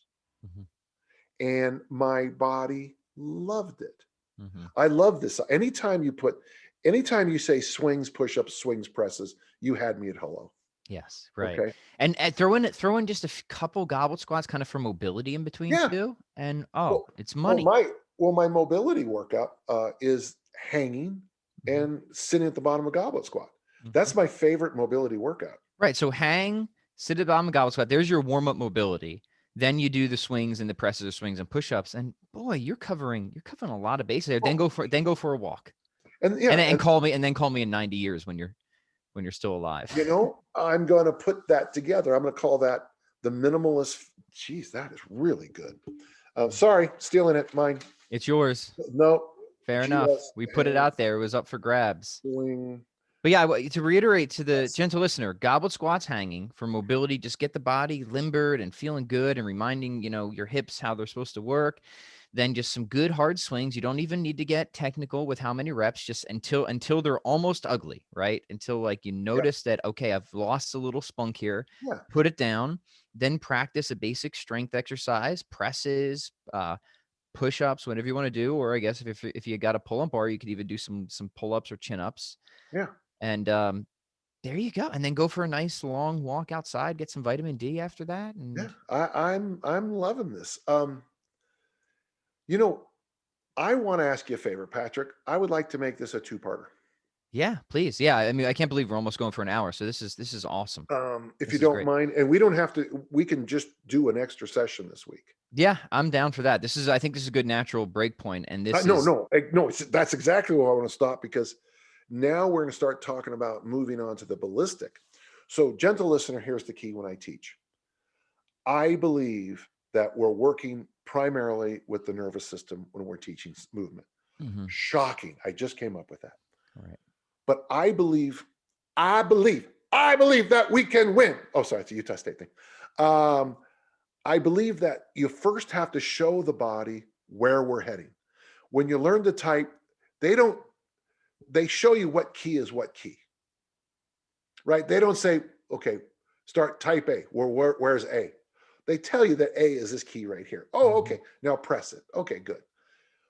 And my body loved it. I love this. Anytime you say swings, push-ups, swings, presses, you had me at hello. Yes, right. Okay. And throw in just a couple goblet squats kind of for mobility in between too. And it's money. My mobility workout is hanging and sitting at the bottom of goblet squat. That's my favorite mobility workout. Right. So hang, sit at the bottom of goblet squat. There's your warm-up mobility. Then you do the swings and the presses or swings and push-ups. And boy, you're covering a lot of bases there. Then go for a walk. And call me in 90 years when you're still alive. I'm going to put that together. I'm going to call that the minimalist. Geez, that is really good. Sorry, stealing it. Mine. It's yours. No. Fair enough. We put it out there. It was up for grabs. But yeah, to reiterate to the gentle listener, goblet squats hanging for mobility. Just get the body limbered and feeling good and reminding, your hips how they're supposed to work. Then just some good hard swings. You don't even need to get technical with how many reps, just until they're almost ugly, right? Until you notice that, okay, I've lost a little spunk here. Yeah. Put it down. Then practice a basic strength exercise, presses, push-ups, whatever you want to do. Or I guess if you got a pull-up bar, you could even do some pull-ups or chin-ups. Yeah. And there you go. And then go for a nice long walk outside, get some vitamin D after that. And yeah, I'm loving this. I want to ask you a favor, Patrick. I would like to make this a two-parter. Yeah, please. Yeah. I mean, I can't believe we're almost going for an hour. So this is awesome. If you This is don't great. mind, and we don't have to, we can just do an extra session this week. Yeah, I'm down for that. I think this is a good natural break point. And this No, is, no, no. That's exactly where I want to stop, because now we're going to start talking about moving on to the ballistic. So, gentle listener, here's the key when I teach. I believe that we're working primarily with the nervous system when we're teaching movement. Mhm. Shocking. I just came up with that. All right. But I believe that we can win. Oh, sorry, it's a Utah State thing. I believe that you first have to show the body where we're heading. When you learn to type, they show you what key is what key, right? They don't say, okay, start type A. Where's A? They tell you that A is this key right here. Oh, okay, now press it. Okay, good.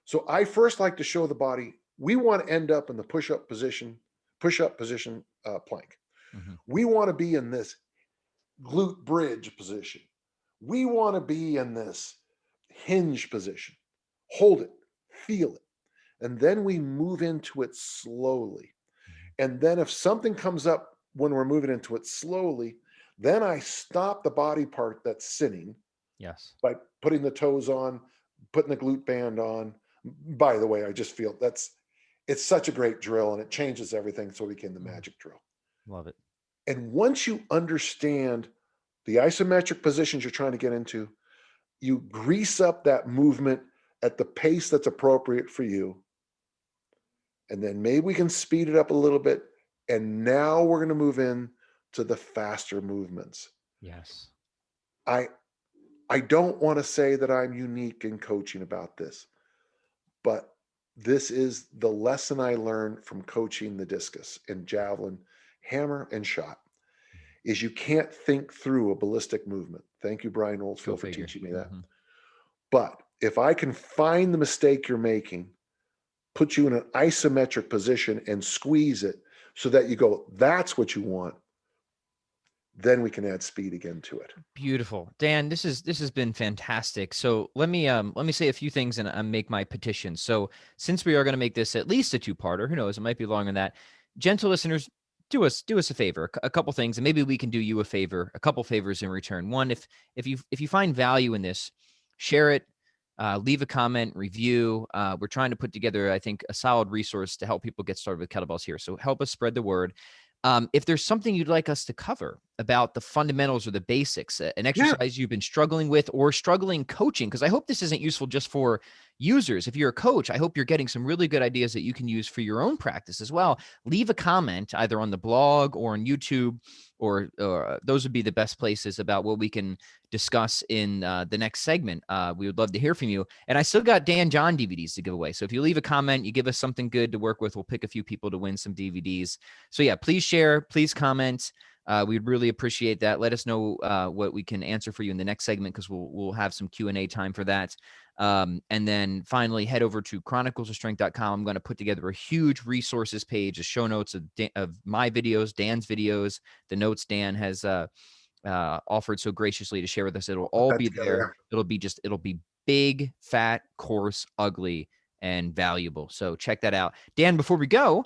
So I first like to show the body, we want to end up in the push-up position plank. We want to be in this glute bridge position. We want to be in this hinge position. Hold it, feel it. And then we move into it slowly. And then if something comes up when we're moving into it slowly, then I stop the body part that's sitting. Yes. By putting the toes on, putting the glute band on. By the way, I just feel it's such a great drill, and it changes everything. So it became the magic drill. Love it. And once you understand the isometric positions you're trying to get into, you grease up that movement at the pace that's appropriate for you. And then maybe we can speed it up a little bit. And now we're going to move in to the faster movements. Yes. I don't want to say that I'm unique in coaching about this, but this is the lesson I learned from coaching the discus and javelin, hammer and shot, is you can't think through a ballistic movement. Thank you, Brian Oldfield, for teaching me that. But if I can find the mistake you're making, put you in an isometric position and squeeze it so that you go, that's what you want, then we can add speed again to it. Beautiful. Dan, this has been fantastic. So let me say a few things and make my petition. So since we are going to make this at least a two-parter, who knows, it might be longer than that. Gentle listeners, do us a favor, a couple things, and maybe we can do you a favor, a couple favors in return. One, if you find value in this, share it, leave a comment, review. We're trying to put together, I think, a solid resource to help people get started with kettlebells here. So help us spread the word. If there's something you'd like us to cover about the fundamentals or the basics, an exercise you've been struggling with or struggling coaching, because I hope this isn't useful just for users. If you're a coach, I hope you're getting some really good ideas that you can use for your own practice as well. Leave a comment either on the blog or on YouTube, or those would be the best places about what we can discuss in the next segment. We would love to hear from you. And I still got Dan John DVDs to give away. So if you leave a comment, you give us something good to work with, we'll pick a few people to win some DVDs. So yeah, please share, please comment. We'd really appreciate that. Let us know what we can answer for you in the next segment, because we'll have some Q&A time for that. And then finally, head over to chroniclesofstrength.com. I'm going to put together a huge resources page, a show notes of my videos, Dan's videos, the notes Dan has offered so graciously to share with us. It'll all be there. It'll be big, fat, coarse, ugly, and valuable. So check that out. Dan, before we go,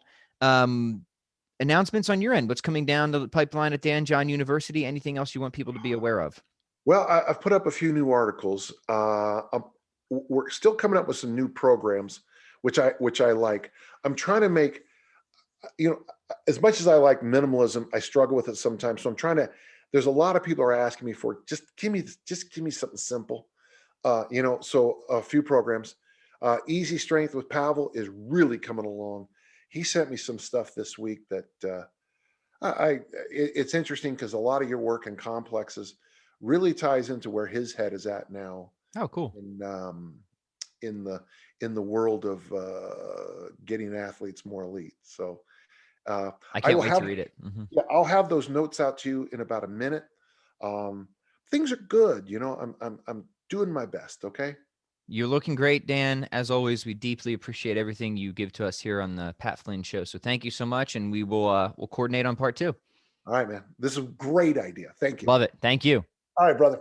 announcements on your end. What's coming down the pipeline at Dan John University? Anything else you want people to be aware of? Well, I've put up a few new articles. We're still coming up with some new programs, which I like. I'm trying to make, as much as I like minimalism, I struggle with it sometimes. So I'm trying to. There's a lot of people are asking me for just give me something simple. So a few programs. Easy Strength with Pavel is really coming along. He sent me some stuff this week that it's interesting, because a lot of your work in complexes really ties into where his head is at now. Oh, cool. In the world of getting athletes more elite. So I can't wait to read it. Yeah, I'll have those notes out to you in about a minute. Things are good. I'm doing my best. Okay. You're looking great, Dan. As always, we deeply appreciate everything you give to us here on the Pat Flynn Show. So thank you so much, and we will we'll coordinate on part 2. All right, man. This is a great idea. Thank you. Love it. Thank you. All right, brother.